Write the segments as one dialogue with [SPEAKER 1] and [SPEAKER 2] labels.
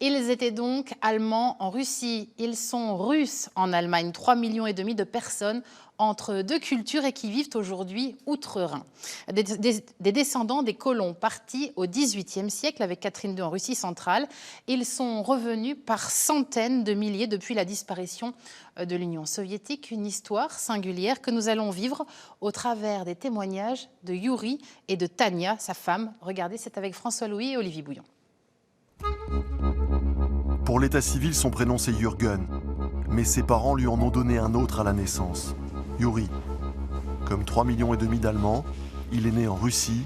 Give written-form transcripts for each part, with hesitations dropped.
[SPEAKER 1] Ils étaient donc allemands en Russie. Ils sont russes en Allemagne. 3,5 millions de personnes entre deux cultures et qui vivent aujourd'hui outre-Rhin. Des descendants des colons partis au XVIIIe siècle avec Catherine II en Russie centrale. Ils sont revenus par centaines de milliers depuis la disparition de l'Union soviétique. Une histoire singulière que nous allons vivre au travers des témoignages de Yuri et de Tania, sa femme. Regardez, c'est avec François Louis et Olivier Bouillon.
[SPEAKER 2] Pour l'état civil, son prénom c'est Jürgen, mais ses parents lui en ont donné un autre à la naissance, Yuri. Comme 3,5 millions d'Allemands, il est né en Russie,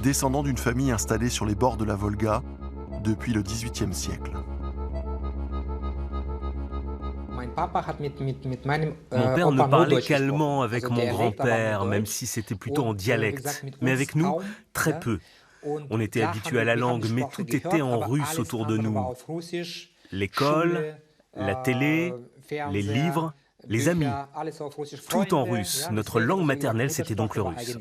[SPEAKER 2] descendant d'une famille installée sur les bords de la Volga depuis le XVIIIe siècle.
[SPEAKER 3] Mon père ne parlait qu'allemand avec mon grand-père, même si c'était plutôt en dialecte. Mais avec nous, très peu. On était habitués à la langue, mais tout était en russe autour de nous. L'école, la télé, les livres, les amis, tout en russe. Notre langue maternelle, c'était donc le russe.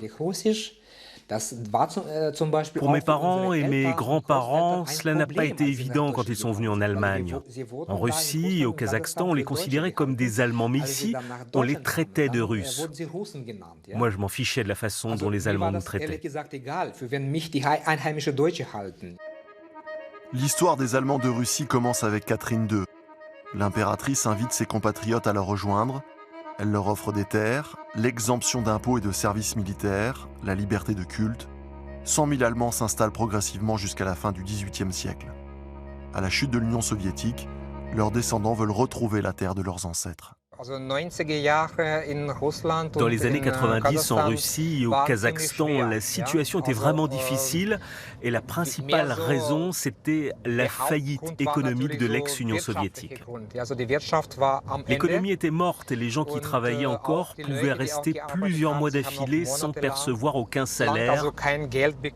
[SPEAKER 3] Pour mes parents et mes grands-parents, cela n'a pas été évident quand ils sont venus en Allemagne. En Russie et au Kazakhstan, on les considérait comme des Allemands, mais ici, on les traitait de Russes. Moi, je m'en fichais de la façon dont les Allemands nous traitaient.
[SPEAKER 2] L'histoire des Allemands de Russie commence avec Catherine II. L'impératrice invite ses compatriotes à la rejoindre. Elle leur offre des terres, l'exemption d'impôts et de services militaires, la liberté de culte. 100 000 Allemands s'installent progressivement jusqu'à la fin du XVIIIe siècle. À la chute de l'Union soviétique, leurs descendants veulent retrouver la terre de leurs ancêtres.
[SPEAKER 3] Dans les années 90, en Russie et au Kazakhstan, la situation était vraiment difficile et la principale raison, c'était la faillite économique de l'ex-Union soviétique. L'économie était morte et les gens qui travaillaient encore pouvaient rester plusieurs mois d'affilée sans percevoir aucun salaire.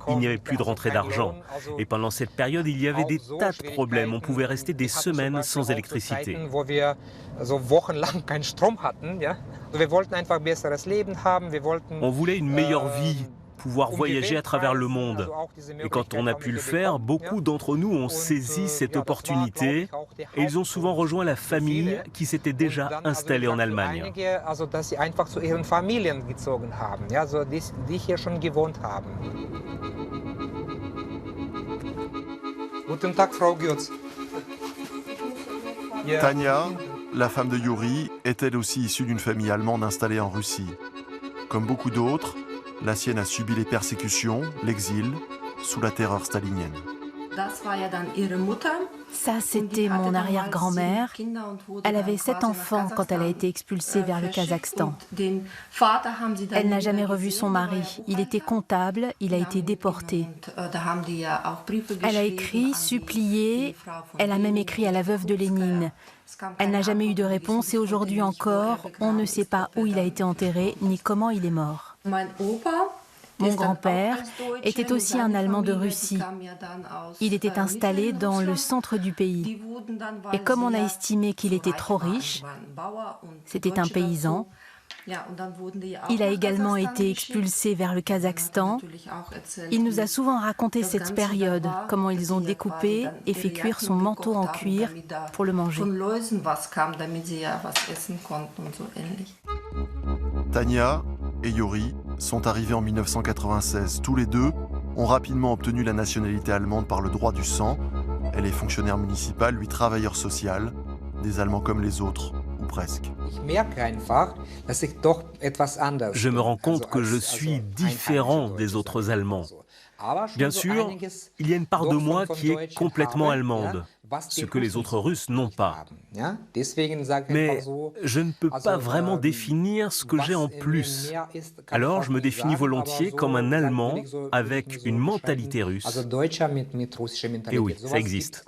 [SPEAKER 3] Il n'y avait plus de rentrée d'argent. Et pendant cette période, il y avait des tas de problèmes. On pouvait rester des semaines sans électricité. On voulait une meilleure vie, pouvoir voyager à travers le monde. Et quand on a pu le faire, beaucoup d'entre nous ont saisi cette opportunité et ils ont souvent rejoint la famille qui s'était déjà installée en Allemagne.
[SPEAKER 2] Tania, la femme de Yuri, est elle aussi issue d'une famille allemande installée en Russie. Comme beaucoup d'autres, la sienne a subi les persécutions, l'exil, sous la terreur stalinienne.
[SPEAKER 4] Ça, c'était mon arrière-grand-mère. Elle avait 7 enfants quand elle a été expulsée vers le Kazakhstan. Elle n'a jamais revu son mari. Il était comptable, il a été déporté. Elle a écrit, supplié, elle a même écrit à la veuve de Lénine. Elle n'a jamais eu de réponse et aujourd'hui encore, on ne sait pas où il a été enterré ni comment il est mort. Mon grand-père était aussi un Allemand de Russie. Il était installé dans le centre du pays. Et comme on a estimé qu'il était trop riche, c'était un paysan, il a également été expulsé vers le Kazakhstan. Il nous a souvent raconté cette période, comment ils ont découpé et fait cuire son manteau en cuir pour le manger.
[SPEAKER 2] Tania et Yuri sont arrivés en 1996. Tous les deux ont rapidement obtenu la nationalité allemande par le droit du sang. Elle est fonctionnaire municipale, lui travailleur social, des Allemands comme les autres, ou presque.
[SPEAKER 3] Je me rends compte que je suis différent des autres Allemands. Bien sûr, il y a une part de moi qui est complètement allemande, ce que les autres Russes n'ont pas. Mais je ne peux pas vraiment définir ce que j'ai en plus. Alors je me définis volontiers comme un Allemand avec une mentalité russe. Et oui, ça existe.